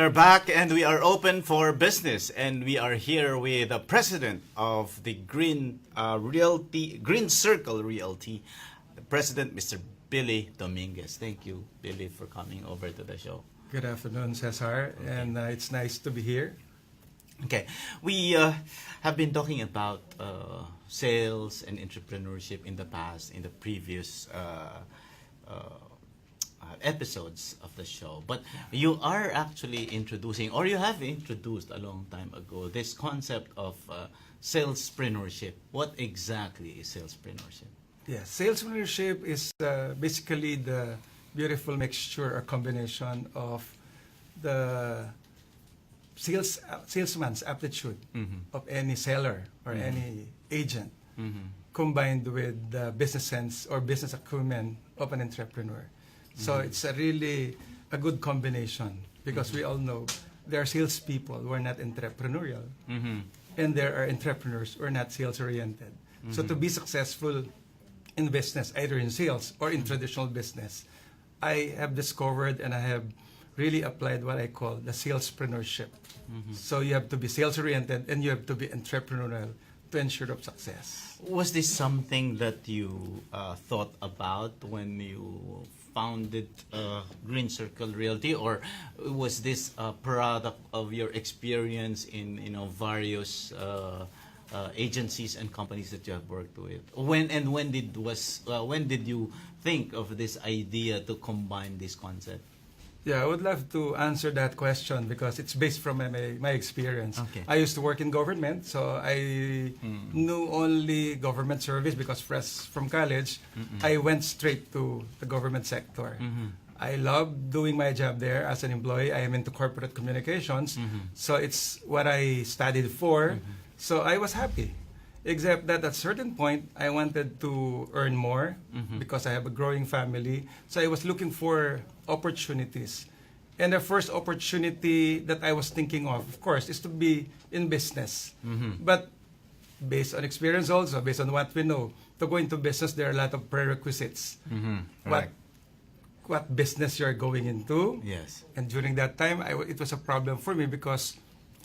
are back and we are open for business, and we are here with the president of the Green Circle Realty, the president, Mr. Billy Dominguez. Thank you, Billy, for coming over to the show. Good afternoon, Cesar, and it's nice to be here. Okay, we have been talking about sales and entrepreneurship in the past, in the previous episodes of the show, but you are actually introducing, or you have introduced a long time ago, this concept of salespreneurship. What exactly is salespreneurship? Yeah, salespreneurship is basically the beautiful mixture or combination of the salesman's aptitude of any seller or any agent combined with the business sense or business acumen of an entrepreneur. So it's really a good combination because we all know there are salespeople who are not entrepreneurial and there are entrepreneurs who are not sales-oriented. So to be successful in business, either in sales or in traditional business, I have discovered and I have really applied what I call the salespreneurship. So you have to be sales-oriented and you have to be entrepreneurial to ensure of success. Was this something that you thought about when you founded Green Circle Realty, or was this a product of your experience in various agencies and companies that you have worked with? When did you think of this idea to combine this concept? Yeah, I would love to answer that question because it's based from my experience. Okay. I used to work in government, so I knew only government service because fresh from college, I went straight to the government sector. I love doing my job there as an employee. I am into corporate communications, so it's what I studied for. So I was happy, except that at a certain point, I wanted to earn more because I have a growing family. So I was looking for opportunities. And the first opportunity that I was thinking of course, is to be in business. But based on experience also, based on what we know, to go into business, there are a lot of prerequisites. What business you're going into. Yes. And during that time, it was a problem for me because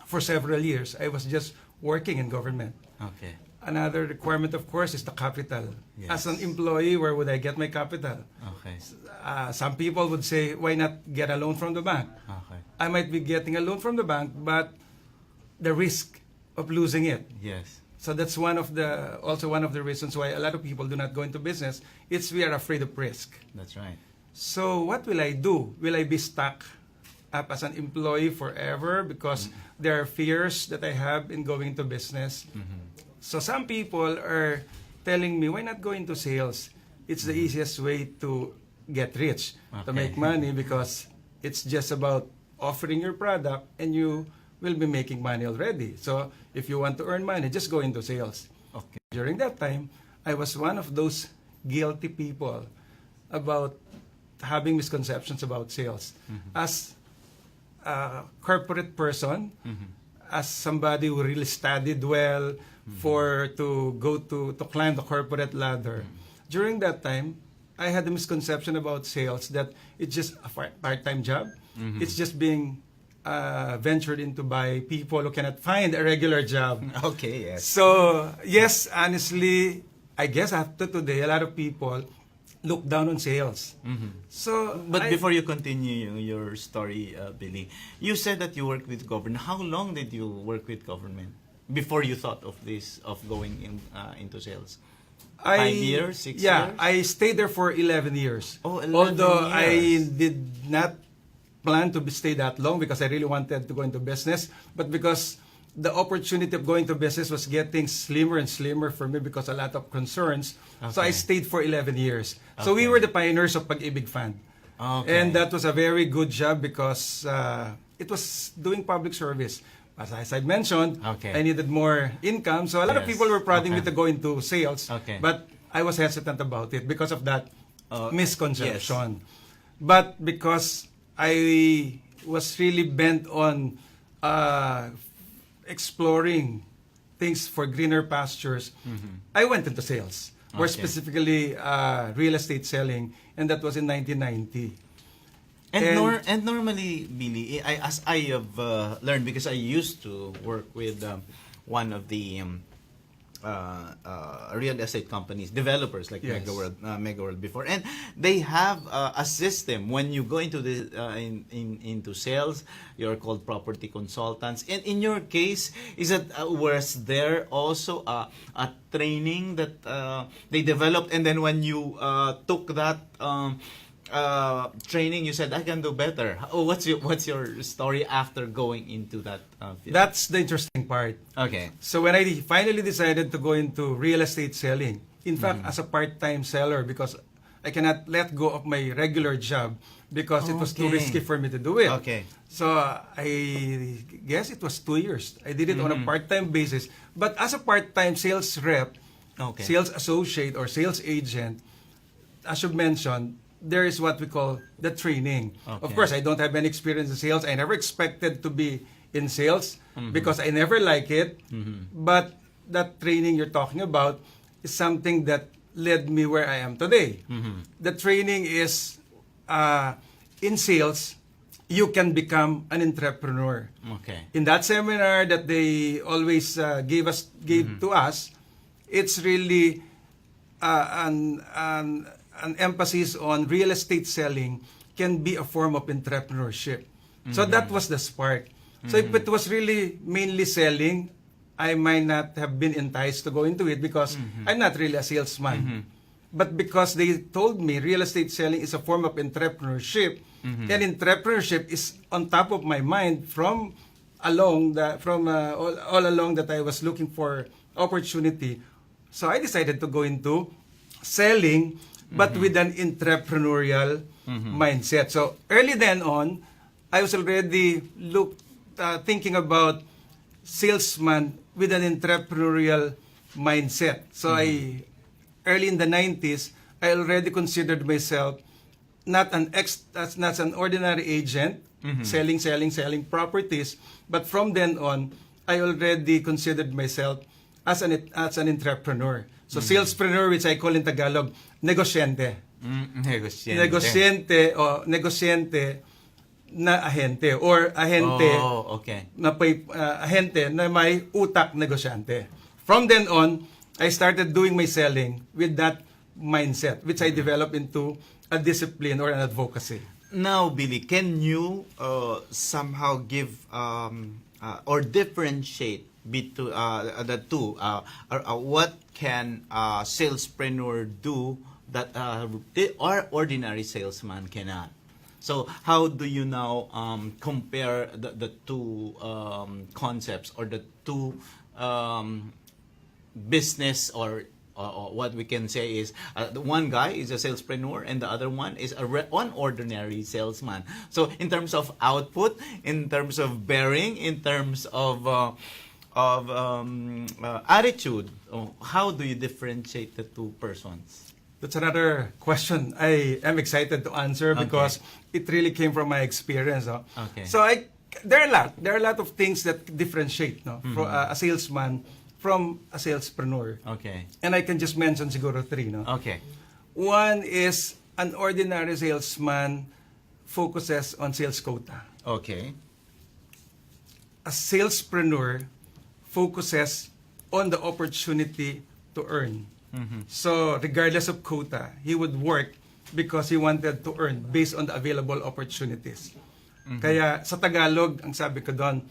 for several years, I was just working in government. Okay. Another requirement, of course, is the capital. Yes. As an employee, where would I get my capital? Okay. Some people would say, why not get a loan from the bank? Okay. I might be getting a loan from the bank, but the risk of losing it. Yes. So that's also one of the reasons why a lot of people do not go into business. We are afraid of risk. That's right. So what will I do? Will I be stuck up as an employee forever because there are fears that I have in going into business? So some people are telling me, why not go into sales? It's the easiest way to get rich, to make money, because it's just about offering your product and you will be making money already. So if you want to earn money, just go into sales. Okay. During that time, I was one of those guilty people about having misconceptions about sales. As a corporate person, as somebody who really studied well to climb the corporate ladder. During that time, I had a misconception about sales that it's just a part-time job. It's just being ventured into by people who cannot find a regular job. Okay, yes. So, yes, honestly, I guess after today, a lot of people look down on sales. But before you continue your story, Billy, you said that you worked with government. How long did you work with government before you thought of going into sales? 5 years, 6 years? Yeah, I stayed there for 11 years. Oh, 11 Although years. I did not plan to stay that long because I really wanted to go into business, but because the opportunity of going to business was getting slimmer and slimmer for me because a lot of concerns. So I stayed for 11 years. So we were the pioneers of Pag-ibig Fund. And that was a very good job because it was doing public service. As I mentioned, I needed more income. So a lot of people were prodding me to go into sales. But I was hesitant about it because of that misconception. But because I was really bent on exploring things for greener pastures, I went into sales, more specifically real estate selling, and that was in 1990. And normally, Billy, as I have learned, because I used to work with one of the real estate companies, developers like Yes. Megaworld before, and they have a system. When you go into the into sales, you're called property consultants. And in your case, is it was there also a training that they developed, and then when you took that training, you said, I can do better. What's your story after going into that field? That's the interesting part. Okay. So when I finally decided to go into real estate selling, in fact, as a part-time seller, because I cannot let go of my regular job because it was too Okay. risky for me to do it. Okay. So I guess it was 2 years. I did it on a part-time basis. But as a part-time sales rep, Okay. sales associate, or sales agent, as you mentioned, there is what we call the training. Okay. Of course, I don't have any experience in sales. I never expected to be in sales because I never like it. But that training you're talking about is something that led me where I am today. The training is in sales, you can become an entrepreneur. Okay. In that seminar that they always gave to us, it's really an emphasis on real estate selling can be a form of entrepreneurship. So that was the spark. So if it was really mainly selling, I might not have been enticed to go into it because I'm not really a salesman. But because they told me real estate selling is a form of entrepreneurship, and entrepreneurship is on top of my mind from all along that I was looking for opportunity. So I decided to go into selling, but with an entrepreneurial mindset. So early then on, I was already thinking about salesman with an entrepreneurial mindset. So early in the 90s, I already considered myself not an ordinary agent selling properties, but from then on, I already considered myself as an entrepreneur. So salespreneur, which I call in Tagalog, negosyante. Negosyante. Negosyante na ahente, or ahente Oh, okay. ahente na may utak negosyante. From then on, I started doing my selling with that mindset, which I developed into a discipline or an advocacy. Now, Billy, can you somehow give or differentiate between the two? What can a salespreneur do that our ordinary salesman cannot? So how do you now compare the two concepts, or the two business, or what we can say is the one guy is a salespreneur and the other one is an ordinary salesman. So in terms of output, in terms of bearing, in terms of attitude, how do you differentiate the two persons? That's another question I am excited to answer because it really came from my experience. Okay. So there are a lot of things that differentiate from a salesman from a salespreneur. Okay. And I can just mention siguro 3. Okay. One is an ordinary salesman focuses on sales quota. Okay. A salespreneur focuses on the opportunity to earn. So regardless of quota, he would work because he wanted to earn based on the available opportunities. Kaya sa Tagalog, ang sabi ko doon,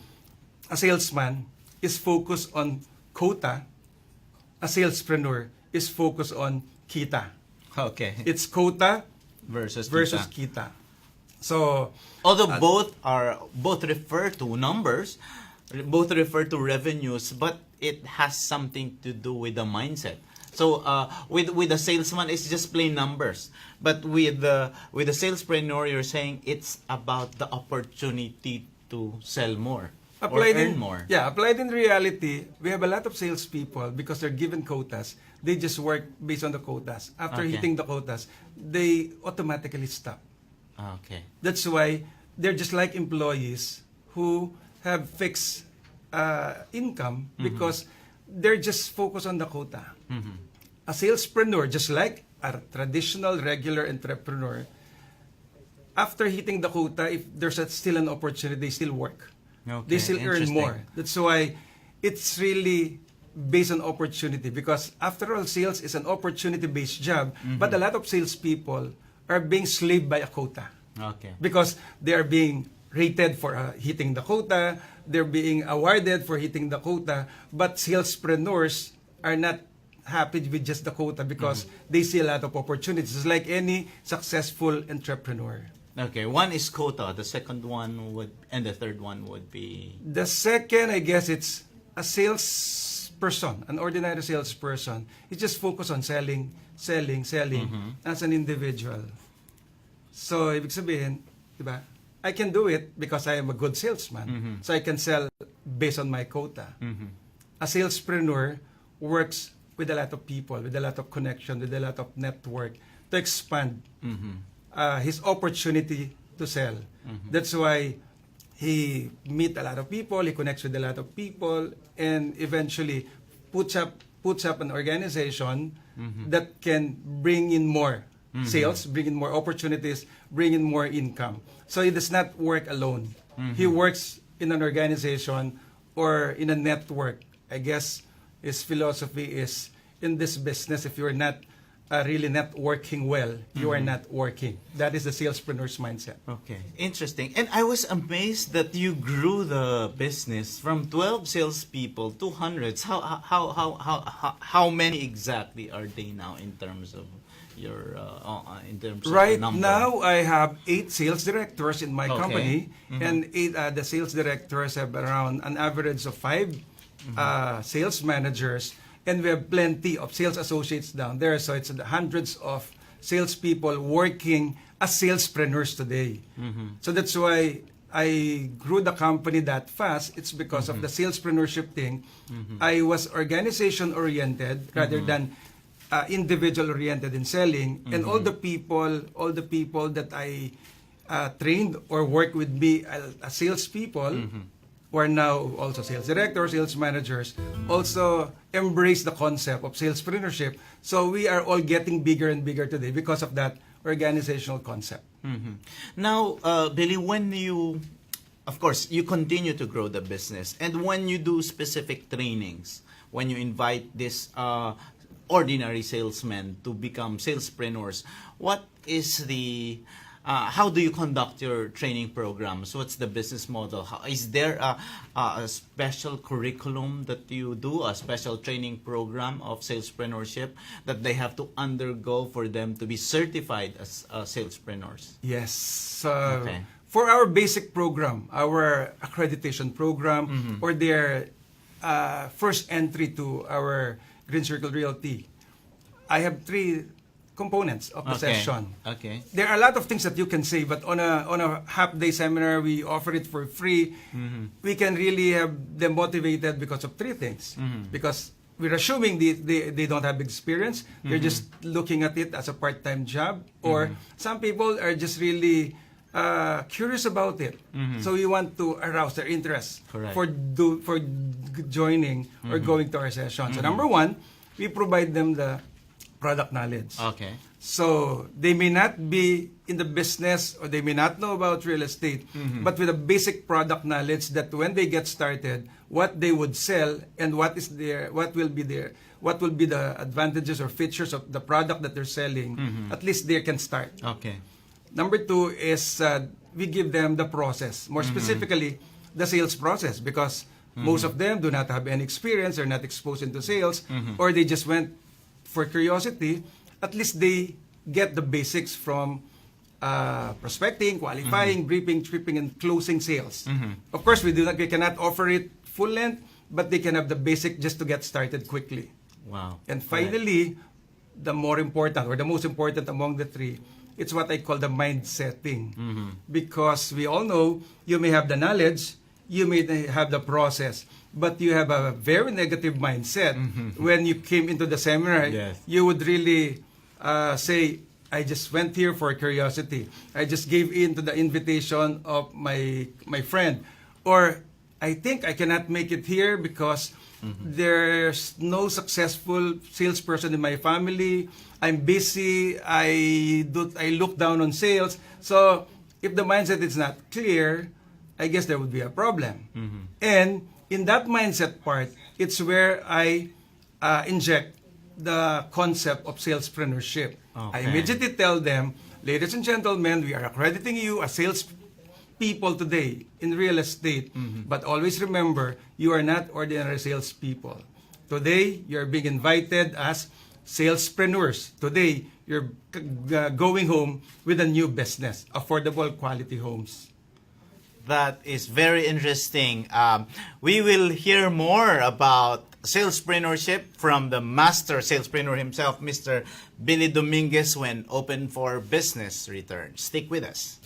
a salesman is focused on quota, a salespreneur is focused on kita. Okay. It's quota Versus kita. So, although both refer to numbers, both refer to revenues, but it has something to do with the mindset. So with the salesman, it's just plain numbers. But with the salespreneur, you're saying it's about the opportunity to sell more or earn more. Yeah, applied in reality, we have a lot of salespeople because they're given quotas. They just work based on the quotas. After hitting the quotas, they automatically stop. Okay. That's why they're just like employees who have fixed income because they're just focused on the quota. A salespreneur, just like a traditional regular entrepreneur, after hitting the quota, if there's still an opportunity, they still work. Okay, They still earn interesting. more. That's why it's really based on opportunity, because after all, sales is an opportunity-based job, but a lot of salespeople are being slaved by a quota Okay. because they are being rated for hitting the quota, they're being awarded for hitting the quota, but salespreneurs are not happy with just the quota because they see a lot of opportunities. It's like any successful entrepreneur. Okay, one is quota, the second one would, and the third one would be... The second, I guess, it's a salesperson, an ordinary salesperson. He just focus on selling as an individual. So, ibig sabihin, diba? I can do it because I am a good salesman. So I can sell based on my quota. A salespreneur works with a lot of people, with a lot of connection, with a lot of network to expand his opportunity to sell. That's why he meet a lot of people, he connects with a lot of people, and eventually puts up an organization that can bring in more sales, bring in more opportunities, bring in more income. So he does not work alone. He works in an organization or in a network. I guess his philosophy is, in this business, if you're not really not working well, you are not working. That is the salespreneur's mindset. Okay, interesting. And I was amazed that you grew the business from 12 salespeople to hundreds. How many exactly are they now in terms of your Right number? now, I have 8 sales directors in my Okay. company, and 8 the sales directors have around an average of 5 sales managers, and we have plenty of sales associates down there. So it's hundreds of salespeople working as salespreneurs today. So that's why I grew the company that fast. It's because of the salespreneurship thing. I was organization-oriented rather than individual-oriented in selling. And all the people that I trained or worked with me as salespeople, who are now also sales directors, sales managers, also embrace the concept of salespreneurship. So we are all getting bigger and bigger today because of that organizational concept. Now, Billy, when you, of course, you continue to grow the business, and when you do specific trainings, when you invite this ordinary salesmen to become salespreneurs, what is the how do you conduct your training programs? What's the business model? Is there a special curriculum that you do, a special training program of salespreneurship that they have to undergo for them to be certified as salespreneurs? Yes. Okay. For our basic program, our accreditation program, or their first entry to our Green Circle Realty, I have 3 components of the session. Okay. There are a lot of things that you can say, but on a half-day seminar, we offer it for free. We can really have them motivated because of 3 things. Because we're assuming they don't have experience. They're just looking at it as a part-time job. Or some people are just really curious about it. So we want to arouse their interest for joining or going to our session. So number 1, we provide them the product knowledge. Okay. So they may not be in the business or they may not know about real estate, but with a basic product knowledge that when they get started, what they would sell and what will be the advantages or features of the product that they're selling, at least they can start. Okay. Number 2 is we give them the process, more specifically the sales process, because most of them do not have any experience, they're not exposed into sales, or they just went for curiosity. At least they get the basics from prospecting, qualifying, briefing, tripping, and closing sales. Of course, we cannot offer it full length, but they can have the basic just to get started quickly. Wow. And finally, the more important or the most important among the 3, it's what I call the mindsetting. Because we all know you may have the knowledge, you may have the process, but you have a very negative mindset. When you came into the seminar, you would really say, I just went here for curiosity. I just gave in to the invitation of my friend. Or I think I cannot make it here because there's no successful salesperson in my family. I'm busy. I look down on sales. So if the mindset is not clear, I guess there would be a problem. And in that mindset part, it's where I inject the concept of salespreneurship. I Okay. immediately tell them, ladies and gentlemen, we are accrediting you as sales people today in real estate, but always remember, you are not ordinary salespeople. Today, you're being invited as salespreneurs. Today, you're going home with a new business, affordable quality homes. That is very interesting. We will hear more about salespreneurship from the master salespreneur himself, Mr. Billy Dominguez, when Open for Business returns. Stick with us.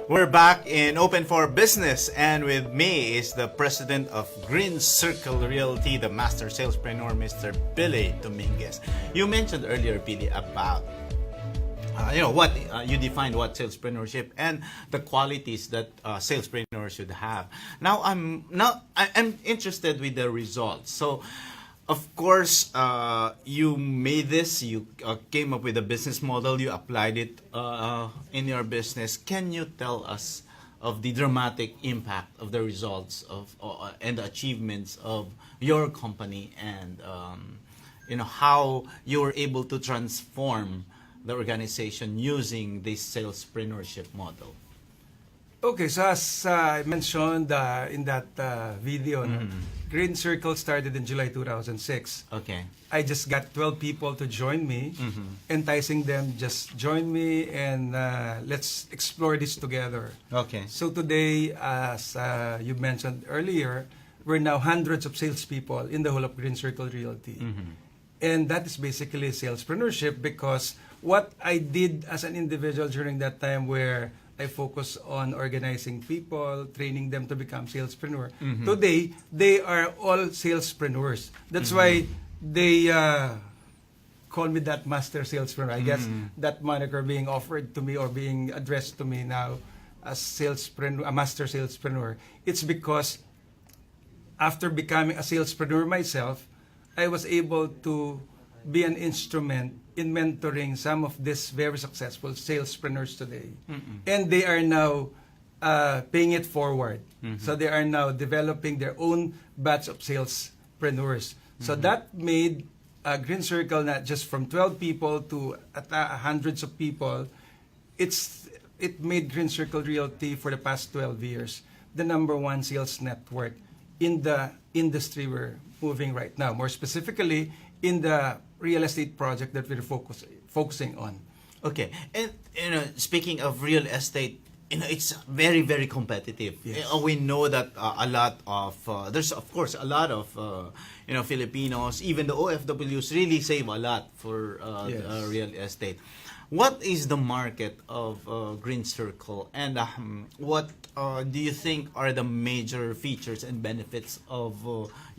We're back in Open for Business, and with me is the president of Green Circle Realty, the master salespreneur, Mr. Billy Dominguez. You mentioned earlier, Billy, about what you defined what salespreneurship and the qualities that salespreneurs should have. Now I'm interested with the results. So, of course, you made this. You came up with a business model. You applied it in your business. Can you tell us of the dramatic impact of the results of and the achievements of your company, and how you were able to transform the organization using this salespreneurship model? Okay, so as I mentioned in that video, Green Circle started in July 2006. Okay. I just got 12 people to join me, enticing them, just join me and let's explore this together. Okay. So today, as you mentioned earlier, we're now hundreds of salespeople in the whole of Green Circle Realty. And that is basically salespreneurship, because what I did as an individual during that time, where I focus on organizing people, training them to become salespreneur. Today, they are all salespreneurs. That's why they call me that master salespreneur. I guess that moniker being offered to me or being addressed to me now as salespreneur, a master salespreneur. It's because after becoming a salespreneur myself, I was able to be an instrument in mentoring some of these very successful salespreneurs today. And they are now paying it forward. So they are now developing their own batch of salespreneurs. So that made Green Circle, not just from 12 people to hundreds of people. It made Green Circle Realty for the past 12 years the #1 sales network in the industry we're moving right now. More specifically, in the real estate project that we're focusing on. Okay. And speaking of real estate, it's very, very competitive. Yes. We know that a lot of there's of course a lot of Filipinos, even the OFWs, really save a lot for Yes. real estate. What is the market of Green Circle, and what do you think are the major features and benefits of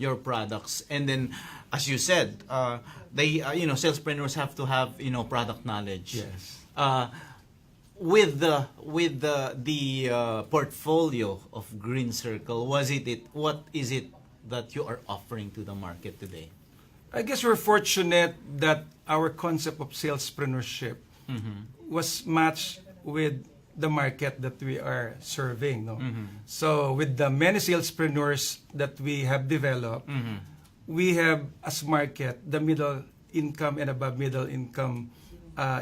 your products? And then, as you said, salespreneurs have to have product knowledge. Yes. With the portfolio of Green Circle, what is it that you are offering to the market today? I guess we're fortunate that our concept of salespreneurship was matched with the market that we are serving. No? So with the many salespreneurs that we have developed, we have as market the middle income and above middle income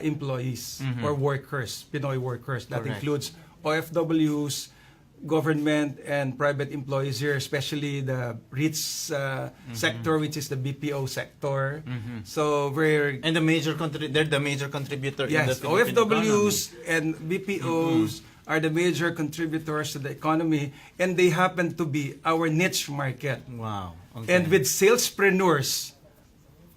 employees or workers, Pinoy workers. That Correct. includes OFWs, government and private employees here, especially the rich sector, which is the BPO sector. So we're And they're the major contributor in the yes, Philippine OFWs economy. and BPOs are the major contributors to the economy, and they happen to be our niche market. Wow. Okay. And with salespreneurs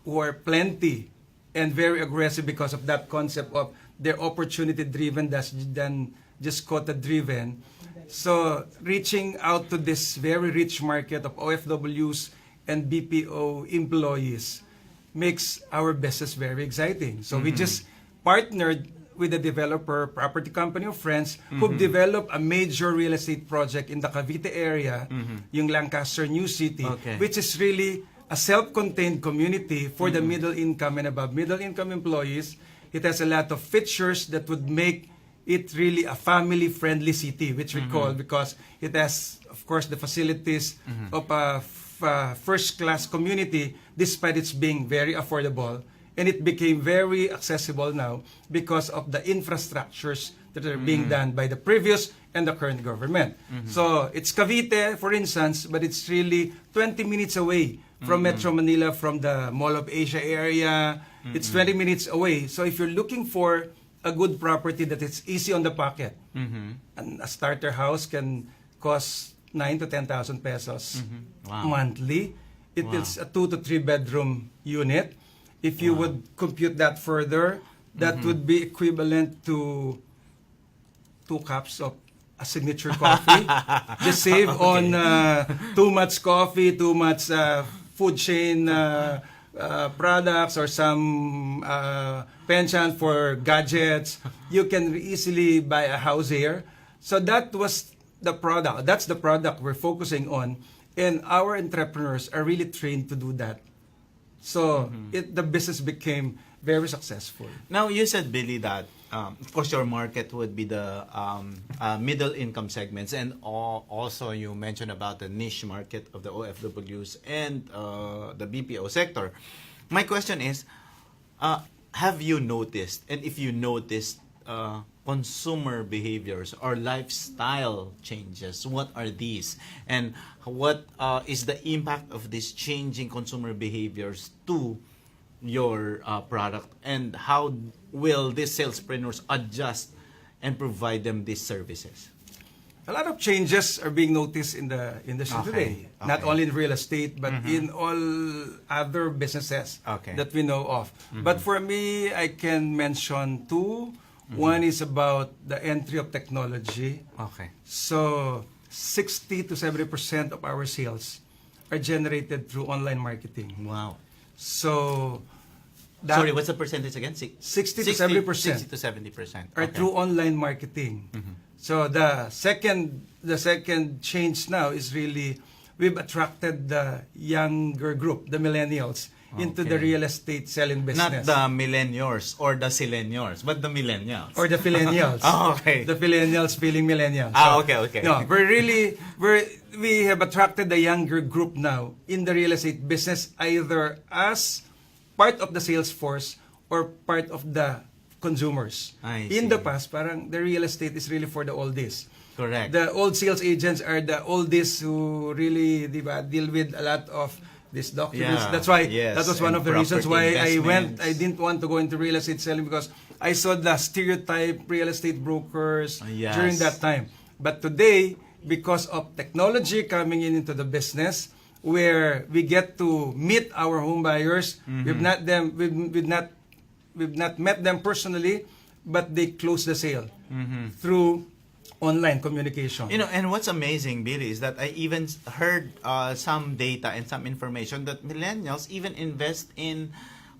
who are plenty and very aggressive because of that concept of they're opportunity driven than just quota driven. So reaching out to this very rich market of OFWs and BPO employees makes our business very exciting. So we just partnered with a developer, property company of friends, who developed a major real estate project in the Cavite area, yung Lancaster New City, Okay. which is really a self-contained community for the middle income and above middle income employees. It has a lot of features that would make it really a family-friendly city, which we call, because it has, of course, the facilities of a first-class community, despite its being very affordable. And it became very accessible now because of the infrastructures that are being done by the previous and the current government. So it's Cavite, for instance, but it's really 20 minutes away from Metro Manila, from the Mall of Asia area. It's 20 minutes away. So if you're looking for a good property that is easy on the pocket, and a starter house can cost 9 to 10,000 pesos monthly. It is a 2 to 3 bedroom unit. If you would compute that further, that would be equivalent to 2 cups of a signature coffee. Just save on too much coffee, too much food chain products, or some penchant for gadgets. You can easily buy a house here. So that was the product. That's the product we're focusing on. And our entrepreneurs are really trained to do that. So the business became very successful. Now, you said, Billy, that of course your market would be the middle income segments, and also you mentioned about the niche market of the OFWs and the BPO sector. My question is, have you noticed, and if you noticed, consumer behaviors or lifestyle changes? What are these? And what is the impact of these changing consumer behaviors to your product? And how will these salespreneurs adjust and provide them these services? A lot of changes are being noticed in the industry today. Not only in real estate, but in all other businesses that we know of. But for me, I can mention 2. One is about the entry of technology. So 60 to 70% of our sales are generated through online marketing. Wow. So sorry, what's the percentage again? 60 to 70%. 60 to 70%. Are through online marketing. So the second change now is really we've attracted the younger group, the millennials, into the real estate selling business. Not the millennials or the sileniors, but the millennials. Or the millennials. The millennials feeling millennials. Okay. No, we have attracted the younger group now in the real estate business, either as part of the sales force or part of the consumers. In the past, parang the real estate is really for the oldies. Correct. The old sales agents are the oldies who really deal with a lot of these documents. That's why that was one of the reasons why I didn't want to go into real estate selling, because I saw the stereotype real estate brokers during that time. But today, because of technology coming into the business, where we get to meet our home buyers, we've not met them personally, but they close the sale through online communication. And what's amazing, Billy, is that I even heard some data and some information that millennials even invest in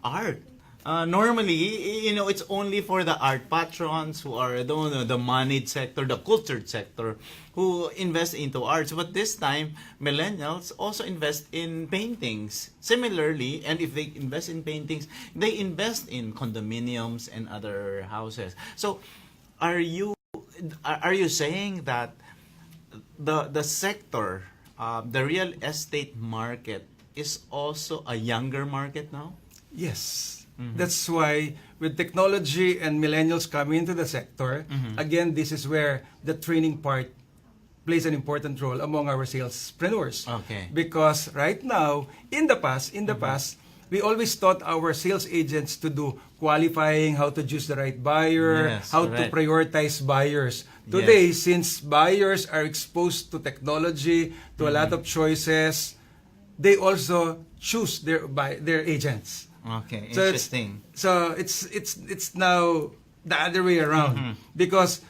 art. Normally, it's only for the art patrons who are the moneyed sector, the cultured sector, who invest into arts. But this time, millennials also invest in paintings. Similarly, and if they invest in paintings, they invest in condominiums and other houses. So, are you saying that the sector, the real estate market, is also a younger market now? Yes. That's why with technology and millennials coming into the sector, again, this is where the training part plays an important role among our salespreneurs. Because right now, in the past, we always taught our sales agents to do qualifying, how to choose the right buyer, how to prioritize buyers. Today, since buyers are exposed to technology, to a lot of choices, they also choose their agents. Interesting. So it's now the other way around, because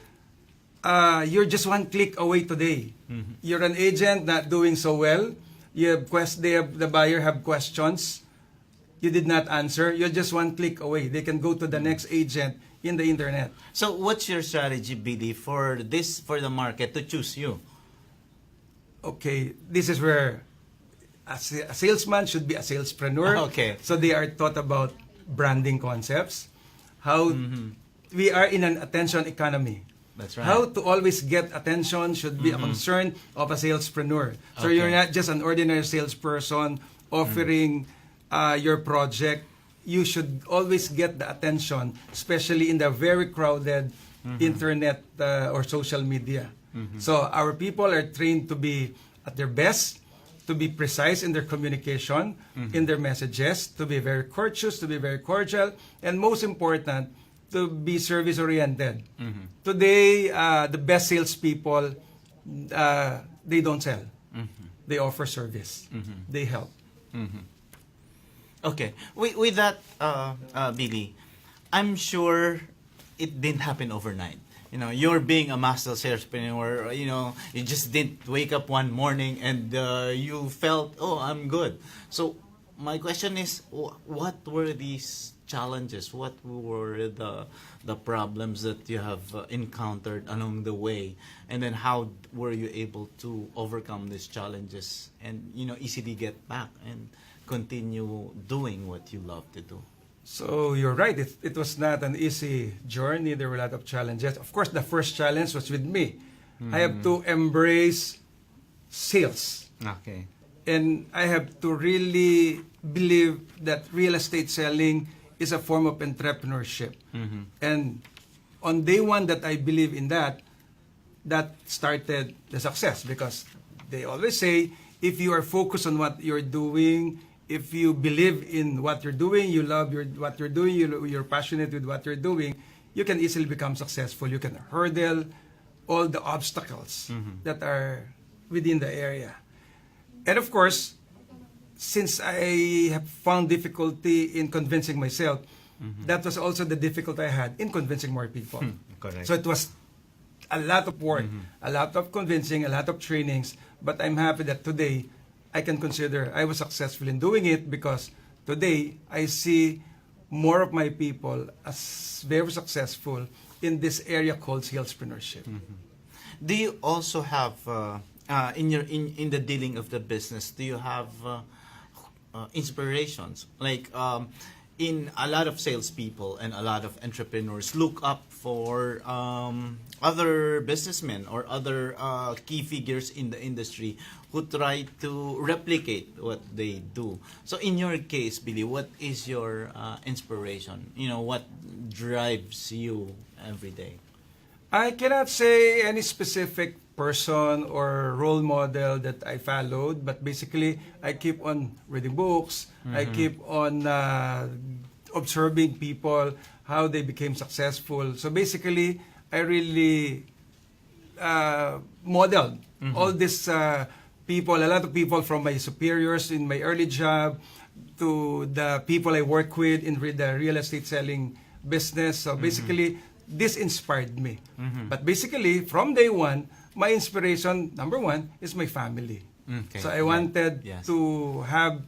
you're just one click away today. You're an agent not doing so well. The buyer have questions. You did not answer. You're just one click away. They can go to the next agent in the internet. So what's your strategy, Billy, for the market to choose you? Okay, this is where a salesman should be a salespreneur. Okay. So they are taught about branding concepts, how we are in an attention economy. That's right. How to always get attention should be a concern of a salespreneur. So Okay. you're not just an ordinary salesperson offering your project. You should always get the attention, especially in the very crowded internet or social media. So our people are trained to be at their best, to be precise in their communication, in their messages, to be very courteous, to be very cordial, and most important, to be service-oriented. Today, the best salespeople, they don't sell. They offer service. They help. Okay. With that, Billy, I'm sure it didn't happen overnight. You know, you're being a master salespreneur, you know, you just didn't wake up one morning and you felt, oh, I'm good. So my question is, what were these challenges? What were the problems that you have encountered along the way? And then how were you able to overcome these challenges and, you know, easily get back and continue doing what you love to do? So you're right. It was not an easy journey. There were a lot of challenges. Of course, the first challenge was with me. I have to embrace sales. Okay. And I have to really believe that real estate selling is a form of entrepreneurship. And on day one that I believe in that, that started the success, because they always say, if you are focused on what you're doing, if you believe in what you're doing, you love what you're doing, you're passionate with what you're doing, you can easily become successful. You can hurdle all the obstacles that are within the area. And of course, since I have found difficulty in convincing myself, that was also the difficulty I had in convincing more people. Correct. So it was a lot of work, a lot of convincing, a lot of trainings, but I'm happy that today I can consider I was successful in doing it, because today I see more of my people as very successful in this area called salespreneurship. Do you also have in the dealing of the business? Do you have inspirations? Like in a lot of salespeople and a lot of entrepreneurs look up for other businessmen or other key figures in the industry who try to replicate what they do. So in your case, Billy, what is your inspiration? You know, what drives you every day? I cannot say any specific person or role model that I followed, but basically I keep on reading books. I keep on observing people, how they became successful. So basically, I really modeled all these people, a lot of people from my superiors in my early job to the people I work with in the real estate selling business. So basically, this inspired me. But basically, from day one, my inspiration, number one, is my family. Okay. So I wanted Yes. to have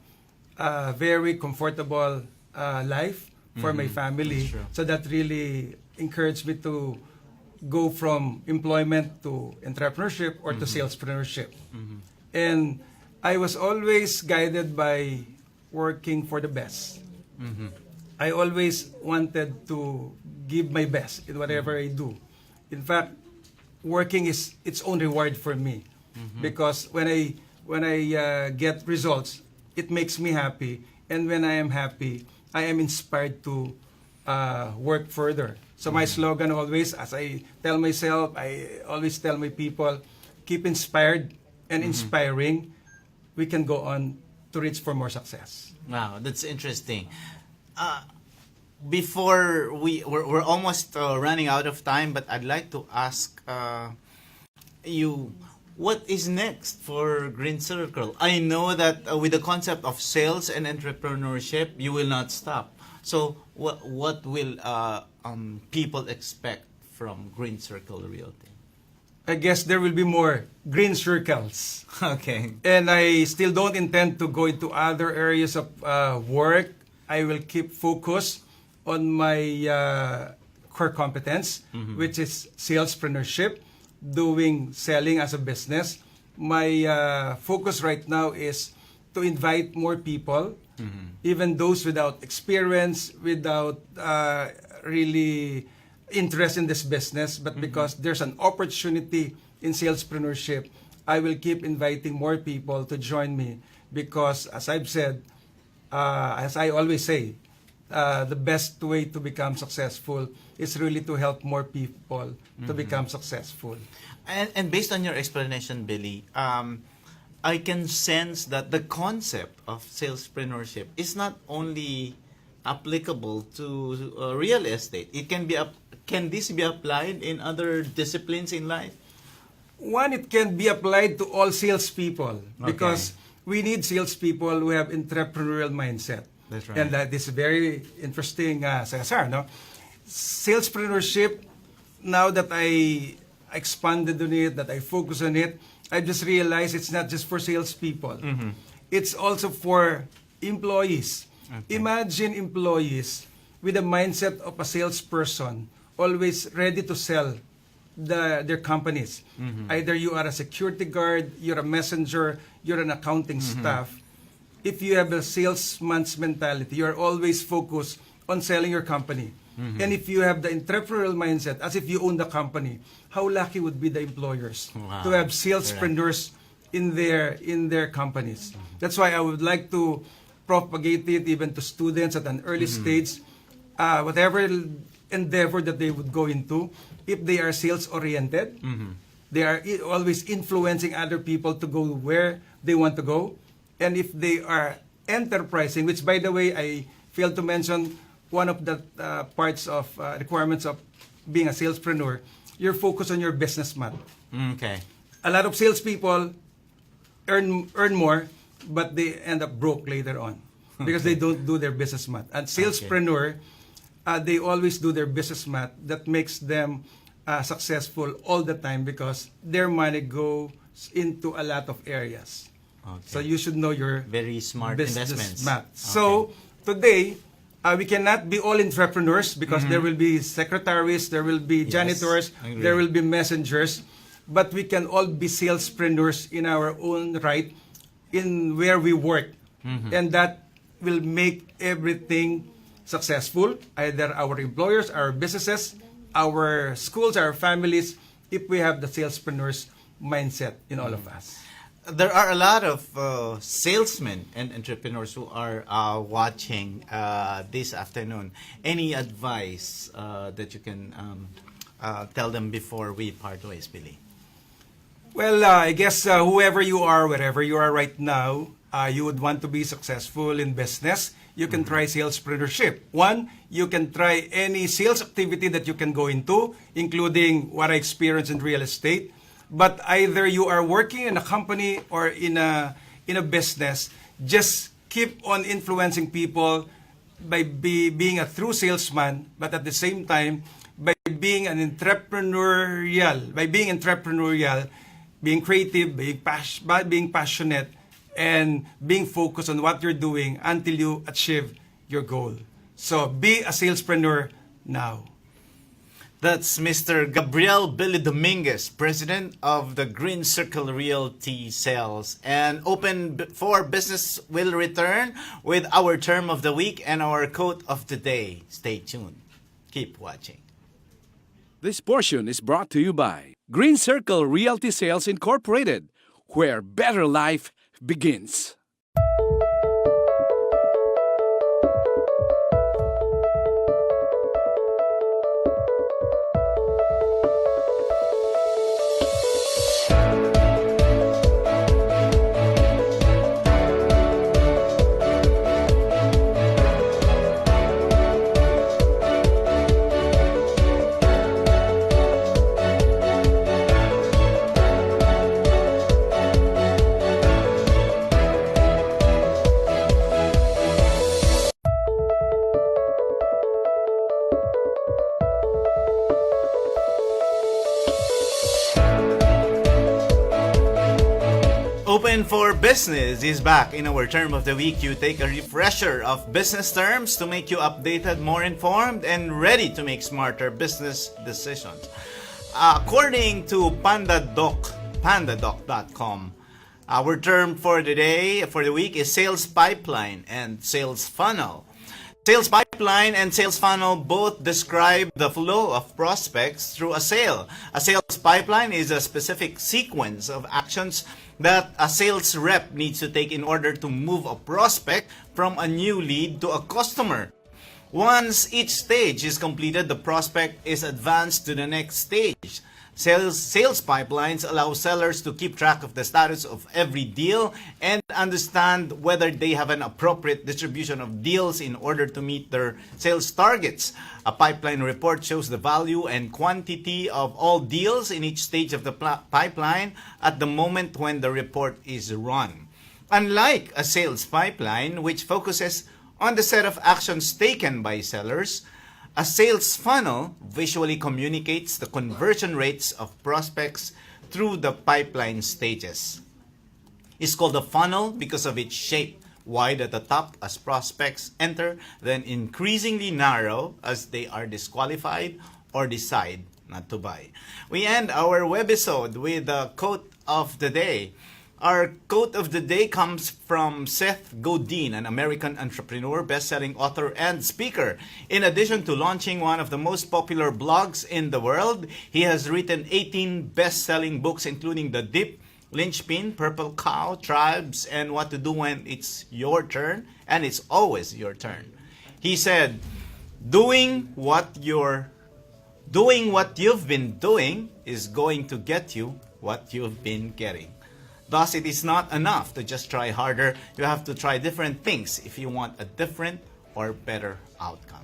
a very comfortable life for my family. That's true. So that really encouraged me to go from employment to entrepreneurship or to salespreneurship. And I was always guided by working for the best. I always wanted to give my best in whatever I do. In fact, working is its own reward for me, because when I get results, it makes me happy, and when I am happy, I am inspired to work further. So my slogan always, as I tell myself, I always tell my people, keep inspired and inspiring. We can go on to reach for more success. Wow, that's interesting. Before we're almost running out of time, but I'd like to ask you, what is next for Green Circle? I know that with the concept of sales and entrepreneurship, you will not stop. So what will people expect from Green Circle Realty? I guess there will be more green circles. Okay. And I still don't intend to go into other areas of work. I will keep focus on my core competence, which is salespreneurship, doing selling as a business. My focus right now is to invite more people, even those without experience, without really interest in this business, but because there's an opportunity in salespreneurship, I will keep inviting more people to join me because, as I've said, as I always say, the best way to become successful is really to help more people to become successful. And based on your explanation, Billy, I can sense that the concept of salespreneurship is not only applicable to real estate. It can be can this be applied in other disciplines in life? One, it can be applied to all salespeople because we need salespeople who have entrepreneurial mindset. That's right. And this is very interesting, Cesar, no? Salespreneurship, now that I expanded on it, that I focus on it, I just realized it's not just for salespeople. It's also for employees. Imagine employees with the mindset of a salesperson, always ready to sell their companies. Either you are a security guard, you're a messenger, you're an accounting staff. If you have a salesman's mentality, you're always focused on selling your company. And if you have the entrepreneurial mindset, as if you own the company, how lucky would be the employers to have salespreneurs in their companies. That's why I would like to propagate it even to students at an early stage. Whatever endeavor that they would go into, if they are sales-oriented, they are always influencing other people to go where they want to go. And if they are enterprising, which by the way, I failed to mention, one of the parts of requirements of being a salespreneur, you're focused on your business model. A lot of salespeople earn more, but they end up broke later on because they don't do their business math. And salespreneur, they always do their business math that makes them successful all the time because their money goes into a lot of areas. So you should know your very smart business investments. math. So today, we cannot be all entrepreneurs because there will be secretaries, there will be janitors, there will be messengers, but we can all be salespreneurs in our own right in where we work. And that will make everything successful, either our employers, our businesses, our schools, our families, if we have the salespreneurs mindset in all of us. There are a lot of salesmen and entrepreneurs who are watching this afternoon. Any advice that you can tell them before we part ways, Billy? Well, I guess whoever you are, wherever you are right now, you would want to be successful in business, you can try salespreneurship. One, you can try any sales activity that you can go into, including what I experienced in real estate. But either you are working in a company or in a business, just keep on influencing people by being a true salesman, but at the same time, by being entrepreneurial, being creative, being passionate, and being focused on what you're doing until you achieve your goal. So be a salespreneur now. That's Mr. Gabriel Billy Dominguez, President of the Green Circle Realty Sales. And Open for Business will return with our term of the week and our quote of the day. Stay tuned. Keep watching. This portion is brought to you by Green Circle Realty Sales Incorporated, where better life begins. Open for Business is back. In our term of the week, you take a refresher of business terms to make you updated, more informed, and ready to make smarter business decisions. According to pandadoc.com, Our term for the day, for the week, is sales pipeline and sales funnel. Sales pipeline and sales funnel both describe the flow of prospects through a sale. A sales pipeline is a specific sequence of actions that a sales rep needs to take in order to move a prospect from a new lead to a customer. Once each stage is completed, the prospect is advanced to the next stage. Sales pipelines allow sellers to keep track of the status of every deal and understand whether they have an appropriate distribution of deals in order to meet their sales targets. A pipeline report shows the value and quantity of all deals in each stage of the pipeline at the moment when the report is run. Unlike a sales pipeline, which focuses on the set of actions taken by sellers, a sales funnel visually communicates the conversion rates of prospects through the pipeline stages. It's called a funnel because of its shape, wide at the top as prospects enter, then increasingly narrow as they are disqualified or decide not to buy. We end our webisode with a quote of the day. Our quote of the day comes from Seth Godin, an American entrepreneur, best-selling author, and speaker. In addition to launching one of the most popular blogs in the world, he has written 18 best-selling books, including The Deep, Linchpin, Purple Cow, Tribes, and What to Do When It's Your Turn, and it's always your turn. He said, doing what you've been doing is going to get you what you've been getting. Thus, it is not enough to just try harder. You have to try different things if you want a different or better outcome.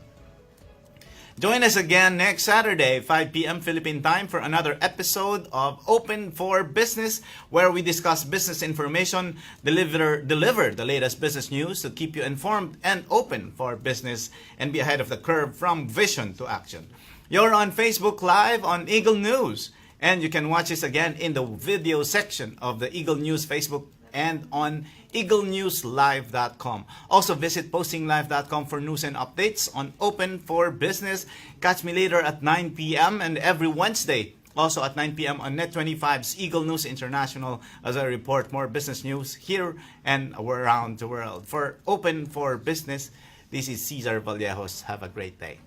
Join us again next Saturday, 5 p.m. Philippine time, for another episode of Open for Business, where we discuss business information, deliver the latest business news to keep you informed and open for business and be ahead of the curve from vision to action. You're on Facebook Live on Eagle News. And you can watch us again in the video section of the Eagle News Facebook and on eaglenewslive.com. Also visit postinglive.com for news and updates on Open for Business. Catch me later at 9 p.m. and every Wednesday, also at 9 p.m. on Net25's Eagle News International, as I report more business news here and around the world. For Open for Business, this is Cesar Vallejos. Have a great day.